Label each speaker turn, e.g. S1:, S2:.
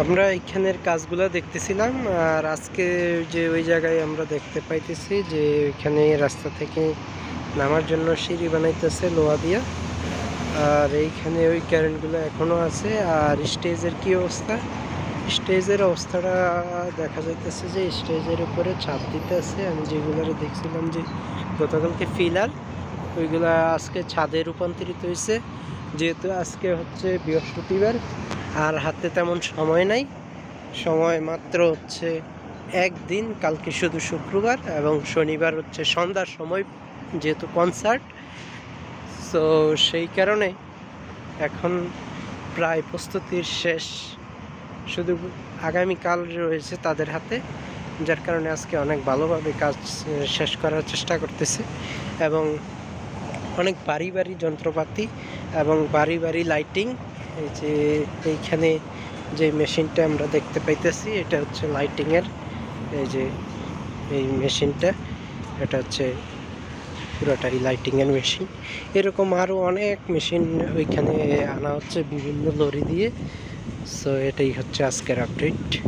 S1: আমরা এখানের কাজগুলো দেখতেছিলাম, আর আজকে যে ওই জায়গায় আমরা দেখতে পাইতেছি যে এখানে রাস্তা থেকে নামার জন্য সিঁড়ি বানাইতেছে লোহা দিয়া। আর এইখানে ওই কারেন্টগুলো এখনো আছে। আর স্টেজের কি অবস্থা, স্টেজের অবস্থাটা দেখা যাইতেছে যে স্টেজের উপরে ছাদ দিতে আছে। আমি যেগুলো দেখছিলাম যে গতকালকে ফিলার, ওইগুলা আজকে ছাদে রূপান্তরিত হয়েছে। যেহেতু আজকে হচ্ছে বৃহস্পতিবার আর হাতে তেমন সময় নাই, সময় মাত্র হচ্ছে একদিন, কালকে শুধু শুক্রবার এবং শনিবার হচ্ছে সন্ধ্যার সময় যেহেতু কনসার্ট। সো সেই কারণে এখন প্রায় প্রস্তুতির শেষ, শুধু আগামীকাল রয়েছে তাদের হাতে, যার কারণে আজকে অনেক ভালোভাবে কাজ শেষ করার চেষ্টা করতেছে। এবং অনেক ভারী ভারী যন্ত্রপাতি এবং ভারী ভারী লাইটিং। এই যে এইখানে যে মেশিনটা আমরা দেখতে পাইতেছি এটা হচ্ছে লাইটিংয়ের। এই যে এই মেশিনটা, এটা হচ্ছে পুরোটাই লাইটিংয়ের মেশিন। এরকম আরও অনেক মেশিন ওইখানে আনা হচ্ছে বিভিন্ন লরি দিয়ে। সো এটাই হচ্ছে আজকের আপডেট।